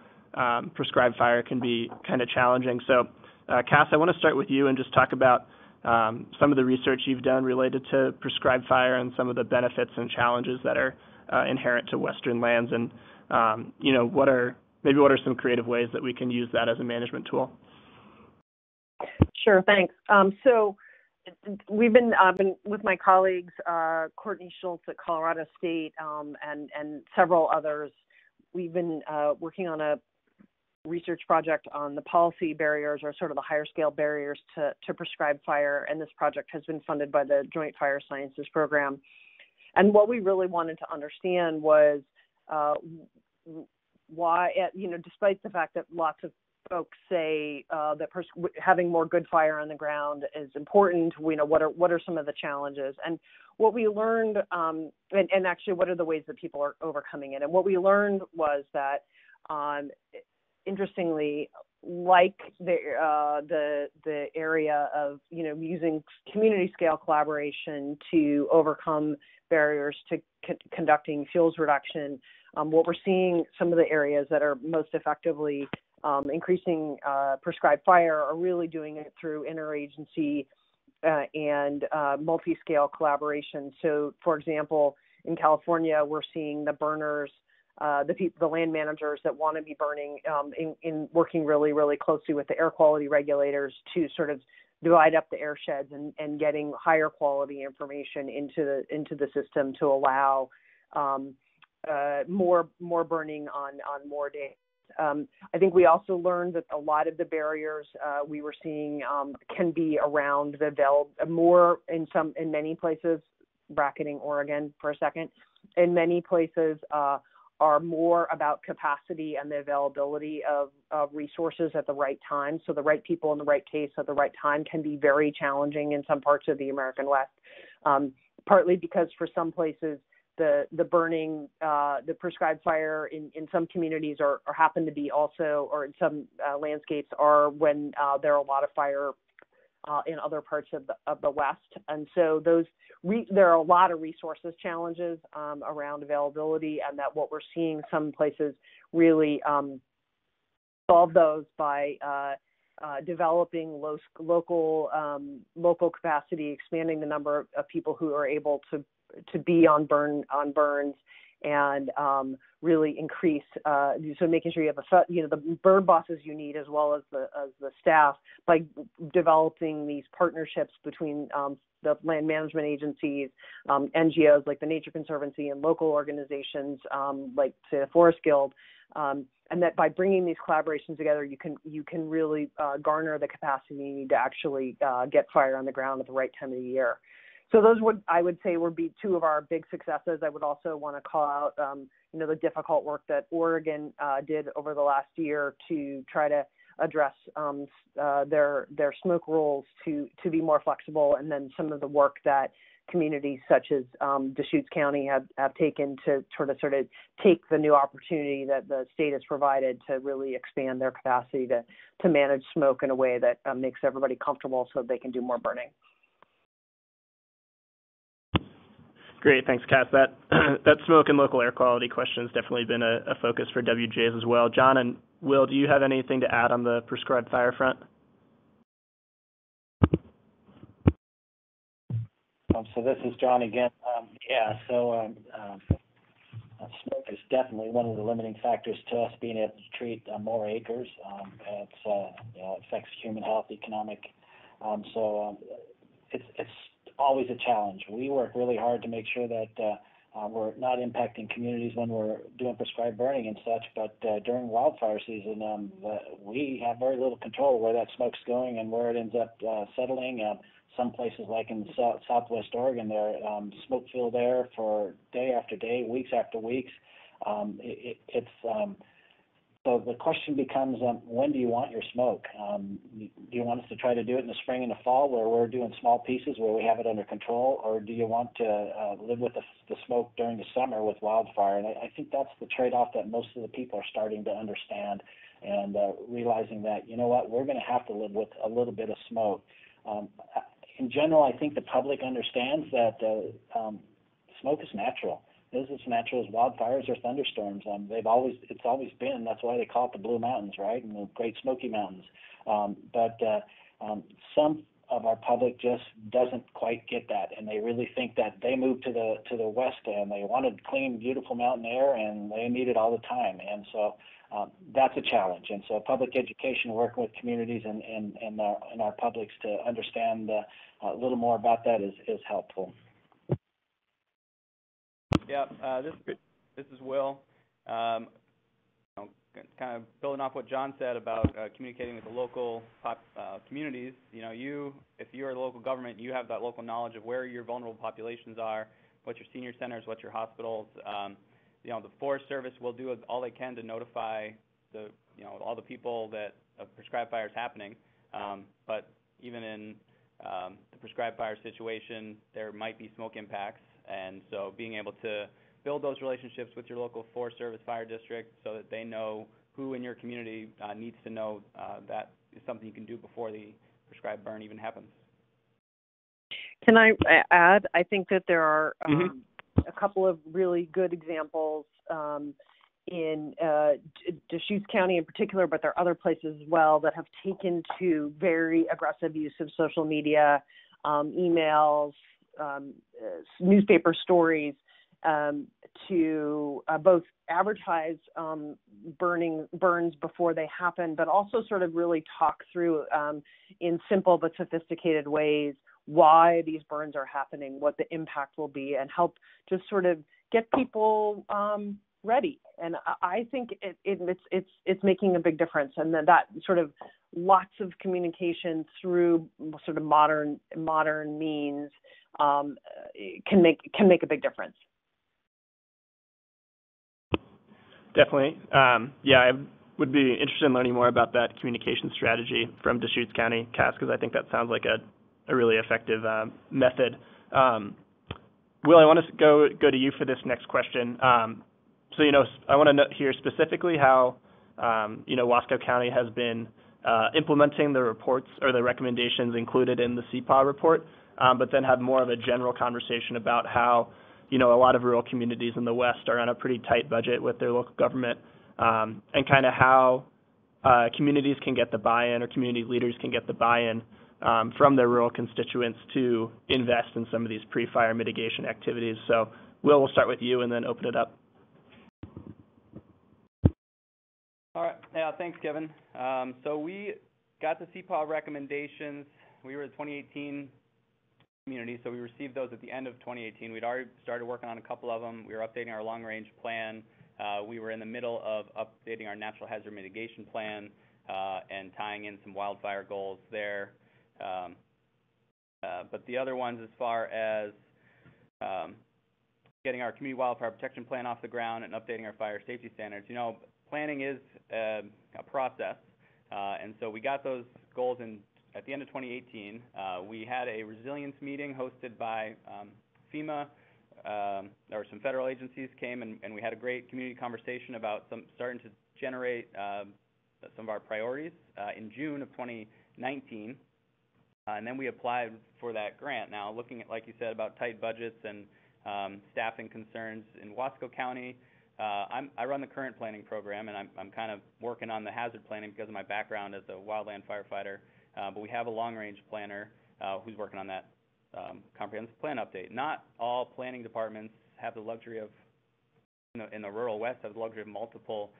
Prescribed fire can be kind of challenging. So, Cass, I want to start with you and just talk about some of the research you've done related to prescribed fire and some of the benefits and challenges that are inherent to Western lands, and what are some creative ways that we can use that as a management tool? Sure, thanks. So we've been with my colleagues, Courtney Schultz at Colorado State, and several others. We've been working on a research project on the policy barriers, or sort of the higher scale barriers to prescribed fire, and this project has been funded by the Joint Fire Sciences Program. And what we really wanted to understand was why, despite the fact that lots of folks say that having more good fire on the ground is important. We know what are some of the challenges, and what we learned, and actually what are the ways that people are overcoming it. And what we learned was that, interestingly, like the area of using community scale collaboration to overcome barriers to conducting fuels reduction, what we're seeing, some of the areas that are most effectively increasing prescribed fire are really doing it through interagency and multi-scale collaboration. So, for example, in California, we're seeing the burners, the land managers that want to be burning, in working really, really closely with the air quality regulators to sort of divide up the air sheds and getting higher quality information into the system to allow more burning on more days. I think we also learned that a lot of the barriers we were seeing can be around in many places, bracketing Oregon for a second, in many places are more about capacity and the availability of resources at the right time. So the right people in the right case at the right time can be very challenging in some parts of the American West, partly because for some places the burning, the prescribed fire in some communities or happen to be also, or in some landscapes are when there are a lot of fire in other parts of the West. And so there are a lot of resources challenges around availability, and that what we're seeing some places really solve those by developing local capacity, expanding the number of people who are able to be on burns, and really increase. So making sure you have the burn bosses you need as well as the staff, by developing these partnerships between the land management agencies, NGOs like the Nature Conservancy, and local organizations like say the Forest Guild, and that by bringing these collaborations together, you can really garner the capacity you need to actually get fire on the ground at the right time of the year. So those would be two of our big successes. I would also want to call out, the difficult work that Oregon did over the last year to try to address their smoke rules to be more flexible, and then some of the work that communities such as Deschutes County have taken to sort of take the new opportunity that the state has provided to really expand their capacity to manage smoke in a way that makes everybody comfortable so they can do more burning. Great, thanks, Cass. That smoke and local air quality question has definitely been a focus for WGAs as well. John and Will, do you have anything to add on the prescribed fire front? So this is John again. Smoke is definitely one of the limiting factors to us being able to treat more acres. It affects human health, economic. It's always a challenge. We work really hard to make sure that we're not impacting communities when we're doing prescribed burning and such, but during wildfire season, we have very little control where that smoke's going and where it ends up settling. Some places, like in southwest Oregon, there smoke filled air for day after day, weeks after weeks. So the question becomes, when do you want your smoke? Do you want us to try to do it in the spring and the fall where we're doing small pieces where we have it under control, or do you want to live with the smoke during the summer with wildfire? And I think that's the trade-off that most of the people are starting to understand, and realizing that, we're going to have to live with a little bit of smoke. In general, I think the public understands that smoke is natural. This is as natural as wildfires or thunderstorms. It's always been. That's why they call it the Blue Mountains, right, and the Great Smoky Mountains. But some of our public just doesn't quite get that, and they really think that they moved to the west and they wanted clean, beautiful mountain air, and they need it all the time. And so that's a challenge. And so public education, working with communities and our publics to understand a little more about that is helpful. Yeah, this is Will. Kind of building off what John said about communicating with the local communities. If you're a local government, you have that local knowledge of where your vulnerable populations are, what your senior centers, what your hospitals. The Forest Service will do all they can to notify all the people that prescribed fire is happening. But even in the prescribed fire situation, there might be smoke impacts, and so being able to build those relationships with your local Forest Service fire district so that they know who in your community needs to know that is something you can do before the prescribed burn even happens. Can I add? I think that there are a couple of really good examples in Deschutes County in particular, but there are other places as well that have taken to very aggressive use of social media, emails, newspaper stories, to both advertise burns before they happen, but also sort of really talk through in simple but sophisticated ways why these burns are happening, what the impact will be, and help just sort of get people ready. And I think it's making a big difference, and then that sort of lots of communication through sort of modern means can make a big difference. Definitely. I would be interested in learning more about that communication strategy from Deschutes County, Cass, because I think that sounds like a really effective method. Will, I want to go to you for this next question. So, I want to hear specifically how, Wasco County has been implementing the reports or the recommendations included in the CPAW report, but then have more of a general conversation about how, a lot of rural communities in the West are on a pretty tight budget with their local government, and kind of how communities can get the buy-in, or community leaders can get the buy-in from their rural constituents to invest in some of these pre-fire mitigation activities. So, Will, we'll start with you and then open it up. All right. Yeah, thanks, Kevin. So we got the CPAW recommendations. We were the 2018 community, so we received those at the end of 2018. We'd already started working on a couple of them. We were updating our long-range plan. We were in the middle of updating our natural hazard mitigation plan and tying in some wildfire goals there. But the other ones, as far as getting our community wildfire protection plan off the ground and updating our fire safety standards, planning is a process, and so we got those goals at the end of 2018. We had a resilience meeting hosted by FEMA. There were some federal agencies came, and we had a great community conversation about starting to generate some of our priorities in June of 2019. And then we applied for that grant. Now, looking at, like you said, about tight budgets and staffing concerns in Wasco County, I run the current planning program, and I'm kind of working on the hazard planning because of my background as a wildland firefighter. But we have a long-range planner who's working on that comprehensive plan update. Not all planning departments have the luxury of, in the rural West, have the luxury of multiple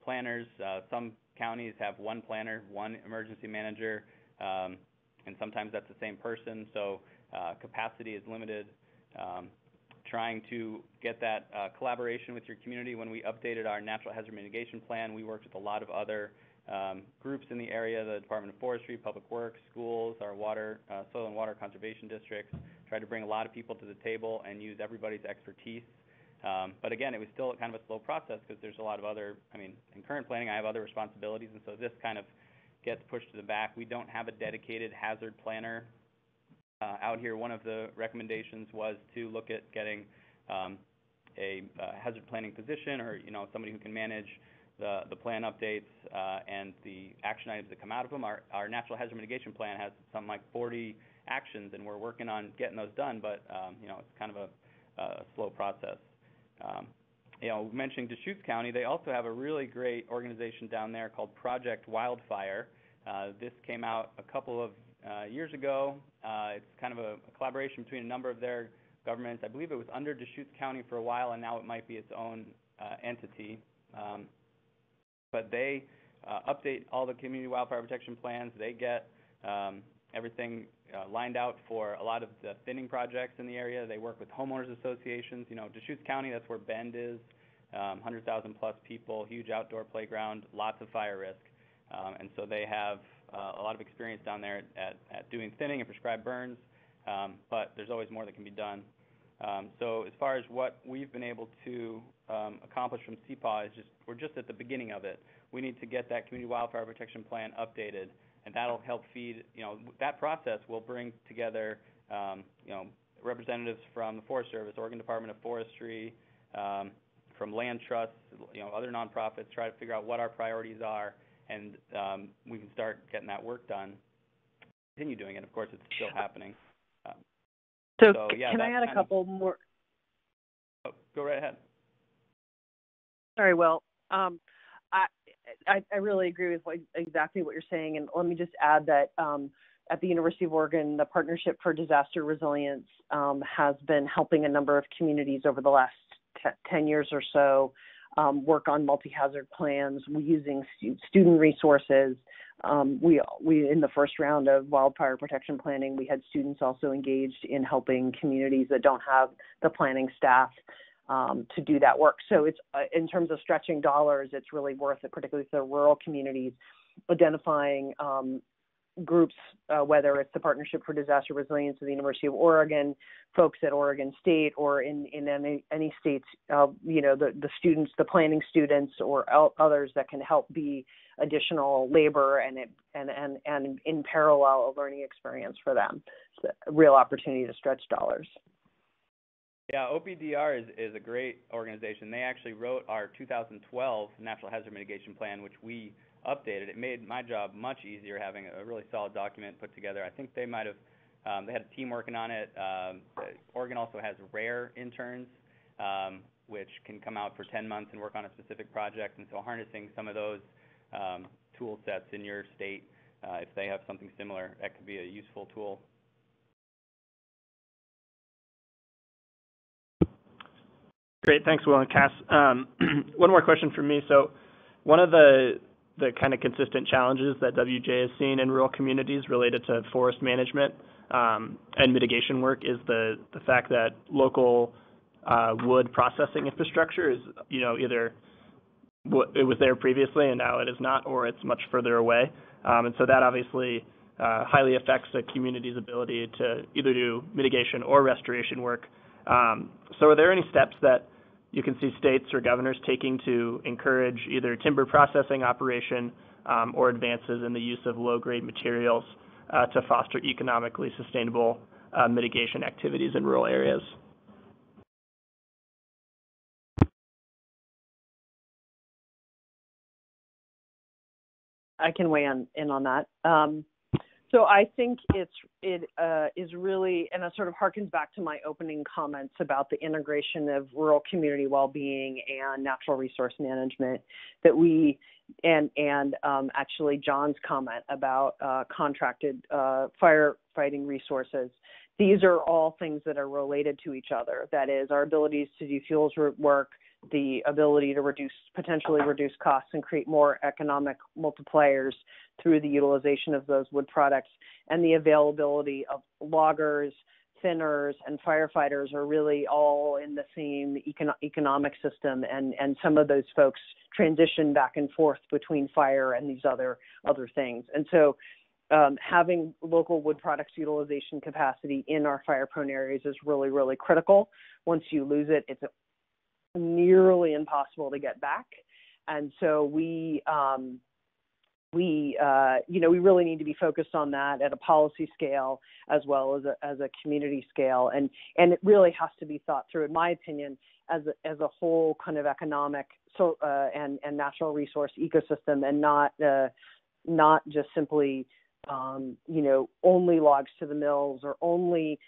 planners. Some counties have one planner, one emergency manager, and sometimes that's the same person, so capacity is limited. Trying to get that collaboration with your community. When we updated our natural hazard mitigation plan, we worked with a lot of other groups in the area, the Department of Forestry, Public Works, schools, our soil and water conservation districts, tried to bring a lot of people to the table and use everybody's expertise. But again, it was still kind of a slow process because there's a lot of in current planning, I have other responsibilities, and so this kind of gets pushed to the back. We don't have a dedicated hazard planner out here. One of the recommendations was to look at getting a hazard planning position, or somebody who can manage the plan updates and the action items that come out of them. Our natural hazard mitigation plan has something like 40 actions, and we're working on getting those done, but it's kind of a slow process. Mentioning Deschutes County, they also have a really great organization down there called Project Wildfire. This came out a couple of years ago. It's kind of a collaboration between a number of their governments. I believe it was under Deschutes County for a while, and now it might be its own entity. But they update all the community wildfire protection plans. They get everything lined out for a lot of the thinning projects in the area. They work with homeowners associations. Deschutes County, that's where Bend is, 100,000 plus people, huge outdoor playground, lots of fire risk. And so they have a lot of experience down there at doing thinning and prescribed burns, but there's always more that can be done. So as far as what we've been able to accomplished from CPAW is we're just at the beginning of it. We need to get that community wildfire protection plan updated, and that'll help feed, that process will bring together, representatives from the Forest Service, Oregon Department of Forestry, from land trusts, other nonprofits, try to figure out what our priorities are, and we can start getting that work done. Continue doing it. Of course, it's still happening. Can I add a couple more? Oh, go right ahead. Sorry, Will. I really agree with exactly what you're saying, and let me just add that at the University of Oregon, the Partnership for Disaster Resilience has been helping a number of communities over the last 10 years or so work on multi-hazard plans using student resources. We in the first round of wildfire protection planning, we had students also engaged in helping communities that don't have the planning staff to do that work. So it's in terms of stretching dollars, it's really worth it, particularly for rural communities, identifying groups, whether it's the Partnership for Disaster Resilience of the University of Oregon, folks at Oregon State, or in any states, the students, the planning students, or others that can help be additional labor and in parallel a learning experience for them. It's a real opportunity to stretch dollars. Yeah, OPDR is a great organization. They actually wrote our 2012 Natural Hazard Mitigation Plan, which we updated. It made my job much easier having a really solid document put together. I think they might have, they had a team working on it. Oregon also has rare interns, which can come out for 10 months and work on a specific project. And so harnessing some of those tool sets in your state, if they have something similar, that could be a useful tool. Great, thanks, Will and Cass. One more question from me. So one of the kind of consistent challenges that WJ has seen in rural communities related to forest management and mitigation work is the fact that local wood processing infrastructure is, either it was there previously and now it is not, or it's much further away. And so that obviously highly affects the community's ability to either do mitigation or restoration work. So are there any steps that you can see states or governors taking to encourage either timber processing operation or advances in the use of low-grade materials to foster economically sustainable mitigation activities in rural areas? I can weigh in on that. So I think it is really, and it sort of harkens back to my opening comments about the integration of rural community well-being and natural resource management that we, and actually John's comment about contracted firefighting resources. These are all things that are related to each other. That is, our abilities to do fuels work, the ability to potentially reduce costs and create more economic multipliers through the utilization of those wood products, and the availability of loggers, thinners, and firefighters are really all in the same economic system, and some of those folks transition back and forth between fire and these other things. And so having local wood products utilization capacity in our fire-prone areas is really, really critical. Once you lose it, it's nearly impossible to get back. And so we really need to be focused on that at a policy scale as well as a community scale, and it really has to be thought through, in my opinion, as a whole kind of economic and natural resource ecosystem, and not just simply only logs to the mills, or only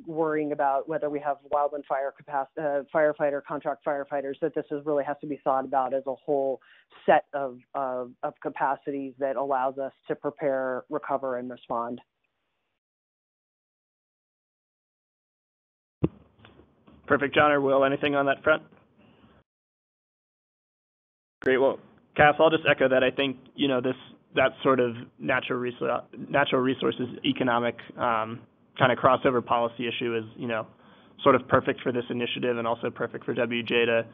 worrying about whether we have wildland fire firefighter, contract firefighters. That this really has to be thought about as a whole set of capacities that allows us to prepare, recover, and respond. Perfect. John or Will, anything on that front? Great. Well, Cass, I'll just echo that. I think, that sort of natural resources economic kind of crossover policy issue is, sort of perfect for this initiative, and also perfect for WJ to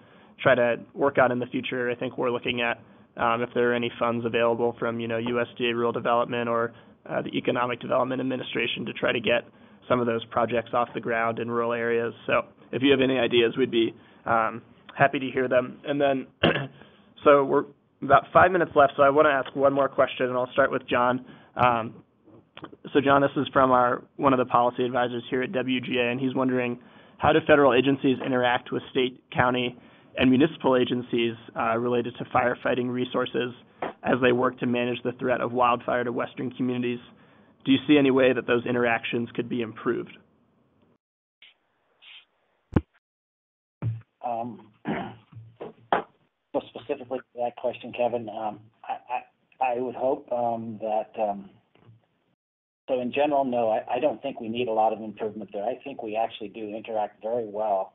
try to work out in the future. I think we're looking at if there are any funds available from, USDA Rural Development or the Economic Development Administration to try to get some of those projects off the ground in rural areas. So if you have any ideas, we'd be happy to hear them. And then, so we're about 5 minutes left, so I want to ask one more question, and I'll start with John. So John, this is from one of the policy advisors here at WGA, and he's wondering, how do federal agencies interact with state, county, and municipal agencies related to firefighting resources as they work to manage the threat of wildfire to western communities? Do you see any way that those interactions could be improved? So specifically to that question, Kevin, I would hope that, so in general, no, I don't think we need a lot of improvement there. I think we actually do interact very well.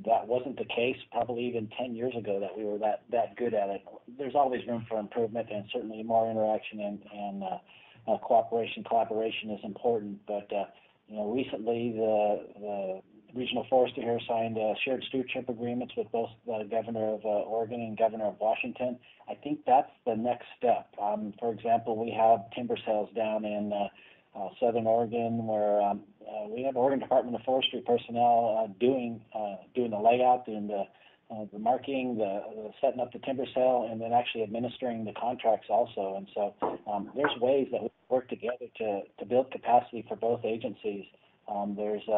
That wasn't the case probably even 10 years ago that we were that good at it. There's always room for improvement, and certainly more interaction and cooperation. Collaboration is important, but recently the regional forester here signed shared stewardship agreements with both the governor of Oregon and governor of Washington. I think that's the next step. For example, we have timber sales down in Southern Oregon, where we have Oregon Department of Forestry personnel doing the layout, doing the marking, the setting up the timber sale, and then actually administering the contracts also. And so there's ways that we work together to build capacity for both agencies. There's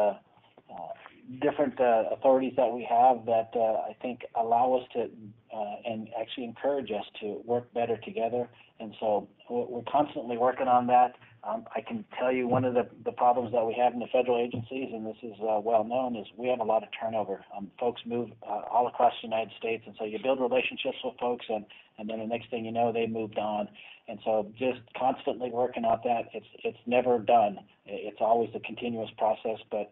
different authorities that we have that I think allow us to and actually encourage us to work better together. And so we're constantly working on that. I can tell you one of the problems that we have in the federal agencies, and this is well known, is we have a lot of turnover. Folks move all across the United States, and so you build relationships with folks, and then the next thing you know, they moved on. And so just constantly working on that, it's never done. It's always a continuous process, but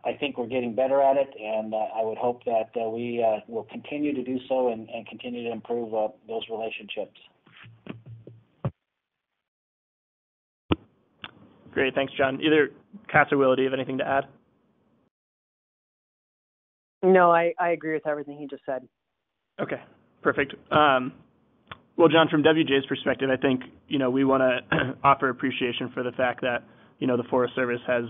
I think we're getting better at it, and I would hope that we will continue to do so and continue to improve those relationships. Great, thanks, John. Either Cass or Will, do you have anything to add? No, I agree with everything he just said. Okay, perfect. Well, John, from WJ's perspective, I think, we want to offer appreciation for the fact that, the Forest Service has,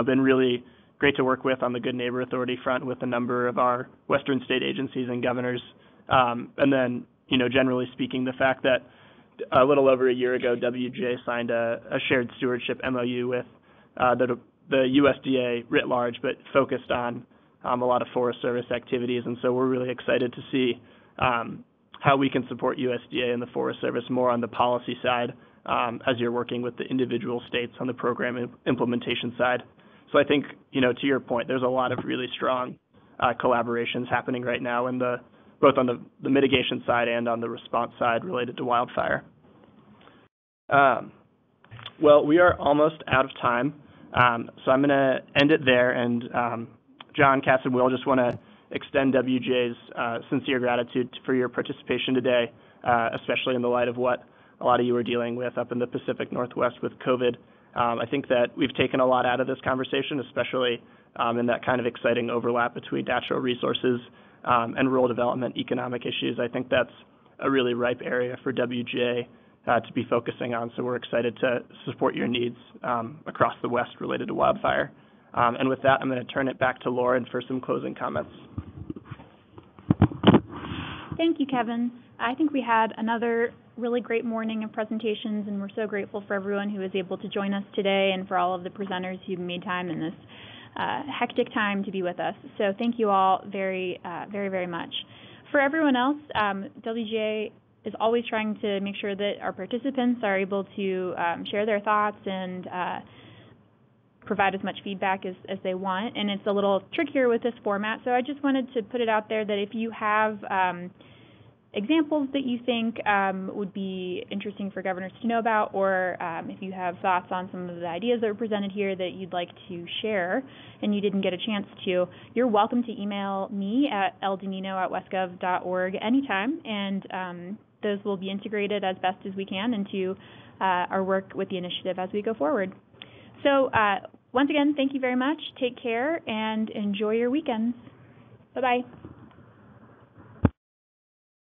been really great to work with on the Good Neighbor Authority front with a number of our western state agencies and governors. And then, generally speaking, the fact that a little over a year ago, WJ signed a shared stewardship MOU with the USDA writ large, but focused on a lot of Forest Service activities. And so we're really excited to see how we can support USDA and the Forest Service more on the policy side as you're working with the individual states on the program implementation side. So I think, to your point, there's a lot of really strong collaborations happening right now in both on the mitigation side and on the response side related to wildfire. Well, we are almost out of time, so I'm going to end it there. And John, Cass, and Will, just want to extend WJ's sincere gratitude for your participation today, especially in the light of what a lot of you are dealing with up in the Pacific Northwest with COVID. I think that we've taken a lot out of this conversation, especially in that kind of exciting overlap between natural resources and rural development, economic issues. I think that's a really ripe area for WGA to be focusing on. So we're excited to support your needs across the West related to wildfire. And with that, I'm going to turn it back to Lauren for some closing comments. Thank you, Kevin. I think we had another really great morning of presentations, and we're so grateful for everyone who was able to join us today and for all of the presenters who made time in this hectic time to be with us. So thank you all very, very much. For everyone else, WGA is always trying to make sure that our participants are able to share their thoughts and provide as much feedback as they want. And it's a little trickier with this format, so I just wanted to put it out there that if you have examples that you think would be interesting for governors to know about, or if you have thoughts on some of the ideas that were presented here that you'd like to share and you didn't get a chance to, you're welcome to email me at ldonino@wescov.org anytime, and those will be integrated as best as we can into our work with the initiative as we go forward. So once again, thank you very much. Take care and enjoy your weekends. Bye-bye.